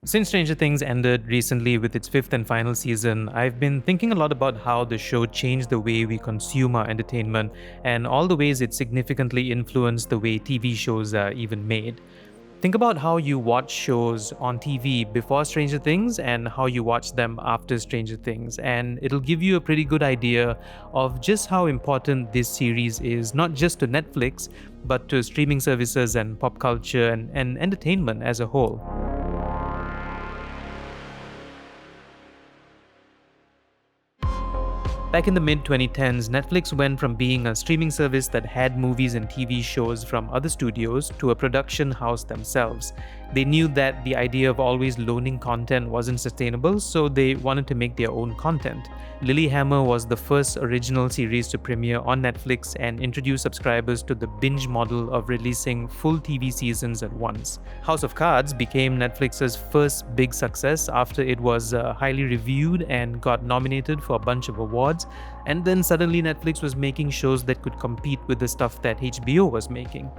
Since Stranger Things ended recently with its fifth and final season, I've been thinking a lot about how the show changed the way we consume our entertainment and all the ways it significantly influenced the way TV shows are even made. Think about how you watch shows on TV before Stranger Things and how you watch them after Stranger Things, and it'll give you a pretty good idea of just how important this series is, not just to Netflix, but to streaming services and pop culture and entertainment as a whole. Back in the mid 2010s, Netflix went from being a streaming service that had movies and TV shows from other studios to a production house themselves. They knew that the idea of always loaning content wasn't sustainable, so they wanted to make their own content. Lilyhammer was the first original series to premiere on Netflix and introduce subscribers to the binge model of releasing full TV seasons at once. House of Cards became Netflix's first big success after it was highly reviewed and got nominated for a bunch of awards, and then suddenly Netflix was making shows that could compete with the stuff that HBO was making.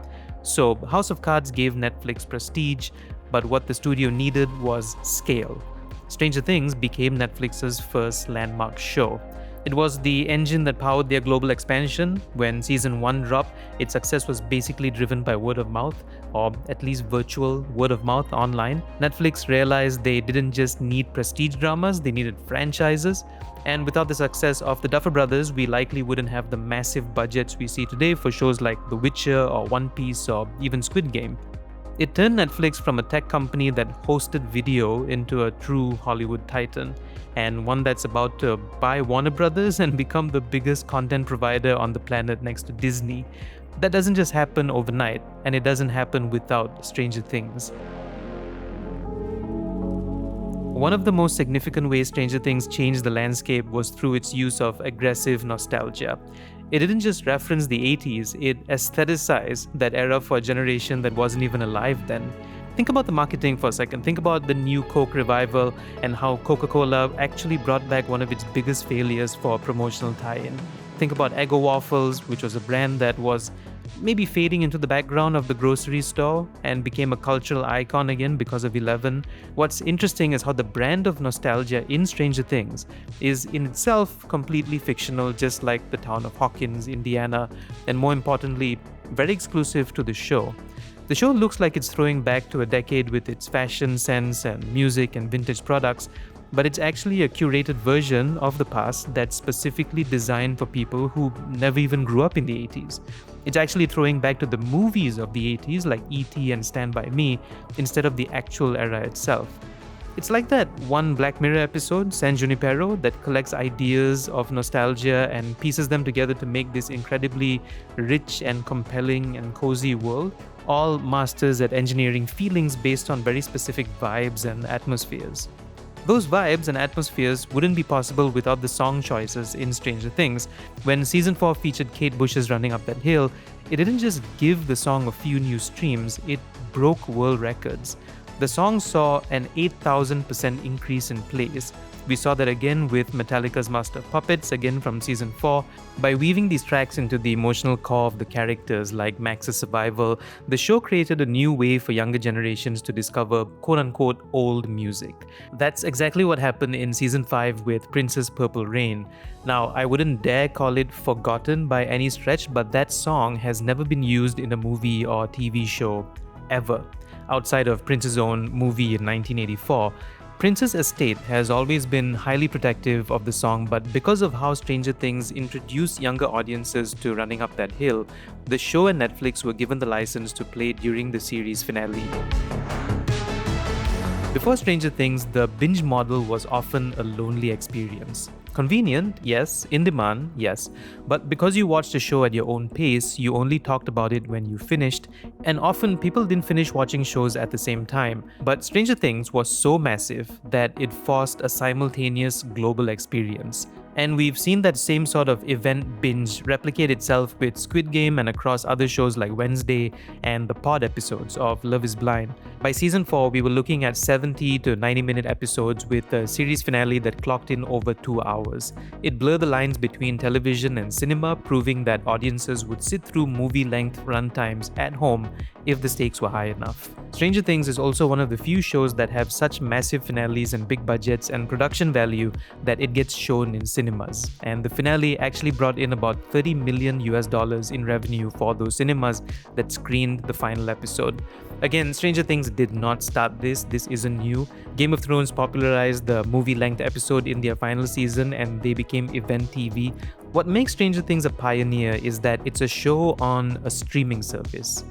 So, House of Cards gave Netflix prestige, but what the studio needed was scale. Stranger Things became Netflix's first landmark show. It was the engine that powered their global expansion. When season 1 dropped, its success was basically driven by word of mouth, or at least virtual word of mouth online. Netflix realized they didn't just need prestige dramas, they needed franchises. And without the success of the Duffer Brothers, we likely wouldn't have the massive budgets we see today for shows like The Witcher or One Piece or even Squid Game. It turned Netflix from a tech company that hosted video into a true Hollywood titan, and one that's about to buy Warner Brothers and become the biggest content provider on the planet next to Disney. That doesn't just happen overnight, and it doesn't happen without Stranger Things. One of the most significant ways Stranger Things changed the landscape was through its use of aggressive nostalgia. It didn't just reference the 80s, it aestheticized that era for a generation that wasn't even alive then. Think about the marketing for a second. Think about the new Coke revival and how Coca-Cola actually brought back one of its biggest failures for a promotional tie-in. Think about Eggo Waffles, which was a brand that was maybe fading into the background of the grocery store and became a cultural icon again because of 11. What's interesting is how the brand of nostalgia in Stranger Things is in itself completely fictional, just like the town of Hawkins, Indiana, and more importantly, very exclusive to the show. The show looks like it's throwing back to a decade with its fashion sense and music and vintage products, but it's actually a curated version of the past that's specifically designed for people who never even grew up in the 80s. It's actually throwing back to the movies of the 80s like E.T. and Stand By Me instead of the actual era itself. It's like that one Black Mirror episode, San Junipero, that collects ideas of nostalgia and pieces them together to make this incredibly rich and compelling and cozy world, all masters at engineering feelings based on very specific vibes and atmospheres. Those vibes and atmospheres wouldn't be possible without the song choices in Stranger Things. When season 4 featured Kate Bush's Running Up That Hill, it didn't just give the song a few new streams, it broke world records. The song saw an 8,000% increase in plays. We saw that again with Metallica's Master of Puppets, again from season 4. By weaving these tracks into the emotional core of the characters like Max's survival, the show created a new way for younger generations to discover quote-unquote old music. That's exactly what happened in season 5 with Prince's Purple Rain. Now, I wouldn't dare call it forgotten by any stretch, but that song has never been used in a movie or TV show ever. Outside of Prince's own movie in 1984, Prince's estate has always been highly protective of the song, but because of how Stranger Things introduced younger audiences to Running Up That Hill, the show and Netflix were given the license to play during the series finale. Before Stranger Things, the binge model was often a lonely experience. Convenient, yes. In demand, yes. But because you watched the show at your own pace, you only talked about it when you finished, and often people didn't finish watching shows at the same time. But Stranger Things was so massive that it forced a simultaneous global experience. And we've seen that same sort of event binge replicate itself with Squid Game and across other shows like Wednesday and the pod episodes of Love is Blind. By season 4, we were looking at 70 to 90-minute episodes with a series finale that clocked in over 2 hours. It blurred the lines between television and cinema, proving that audiences would sit through movie-length runtimes at home if the stakes were high enough. Stranger Things is also one of the few shows that have such massive finales and big budgets and production value that it gets shown in cinemas. And the finale actually brought in about $30 million in revenue for those cinemas that screened the final episode. Again, Stranger Things did not start this. This isn't new. Game of Thrones popularized the movie-length episode in their final season and they became event TV. What makes Stranger Things a pioneer is that it's a show on a streaming service.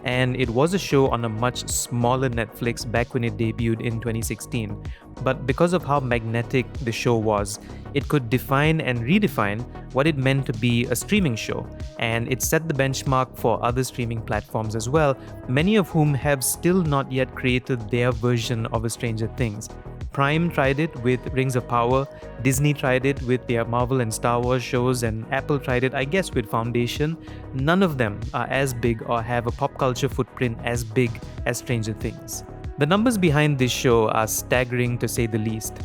And it was a show on a much smaller Netflix back when it debuted in 2016. But because of how magnetic the show was, it could define and redefine what it meant to be a streaming show. And it set the benchmark for other streaming platforms as well, many of whom have still not yet created their version of a Stranger Things. Prime tried it with Rings of Power, Disney tried it with their Marvel and Star Wars shows, and Apple tried it, I guess, with Foundation. None of them are as big or have a pop culture footprint as big as Stranger Things. The numbers behind this show are staggering to say the least.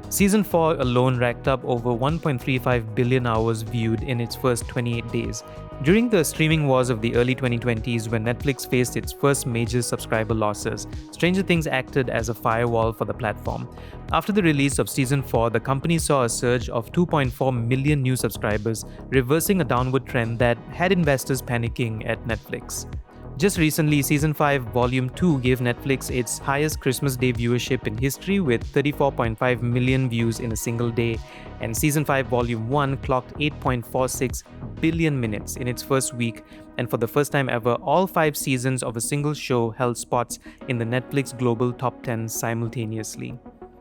Season 4 alone racked up over 1.35 billion hours viewed in its first 28 days. During the streaming wars of the early 2020s, when Netflix faced its first major subscriber losses, Stranger Things acted as a firewall for the platform. After the release of Season 4, the company saw a surge of 2.4 million new subscribers, reversing a downward trend that had investors panicking at Netflix. Just recently, Season 5 Volume 2 gave Netflix its highest Christmas Day viewership in history with 34.5 million views in a single day, and Season 5 Volume 1 clocked 8.46 billion minutes in its first week, and for the first time ever, all 5 seasons of a single show held spots in the Netflix Global Top 10 simultaneously.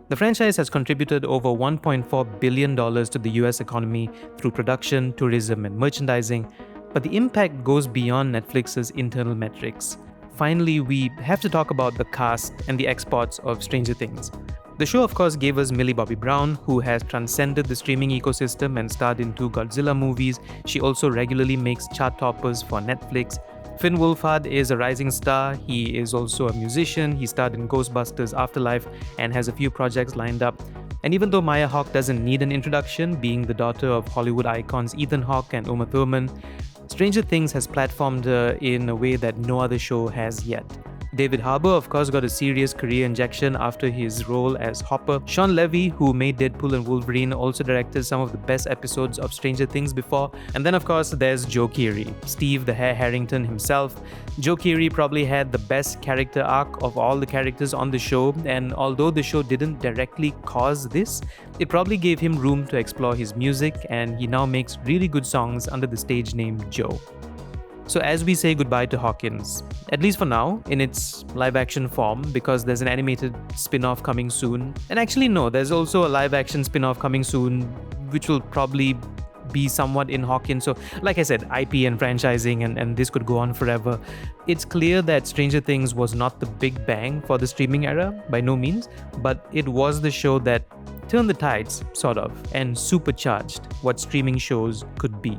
The franchise has contributed over $1.4 billion to the US economy through production, tourism, and merchandising. But the impact goes beyond Netflix's internal metrics. Finally, we have to talk about the cast and the exports of Stranger Things. The show, of course, gave us Millie Bobby Brown, who has transcended the streaming ecosystem and starred in 2 Godzilla movies. She also regularly makes chart toppers for Netflix. Finn Wolfhard is a rising star. He is also a musician. He starred in Ghostbusters Afterlife and has a few projects lined up. And even though Maya Hawke doesn't need an introduction, being the daughter of Hollywood icons Ethan Hawke and Uma Thurman, Stranger Things has platformed her in a way that no other show has yet. David Harbour, of course, got a serious career injection after his role as Hopper. Sean Levy, who made Deadpool and Wolverine, also directed some of the best episodes of Stranger Things before. And then, of course, there's Joe Keery, Steve the Hare Harrington himself. Joe Keery probably had the best character arc of all the characters on the show, and although the show didn't directly cause this, it probably gave him room to explore his music, and he now makes really good songs under the stage name Joe. So as we say goodbye to Hawkins, at least for now, in its live-action form, because there's an animated spin-off coming soon. And actually no, there's also a live-action spin-off coming soon, which will probably be somewhat in Hawkins. So like I said, IP and franchising, and this could go on forever. It's clear that Stranger Things was not the big bang for the streaming era, by no means, but it was the show that turned the tides, sort of, and supercharged what streaming shows could be.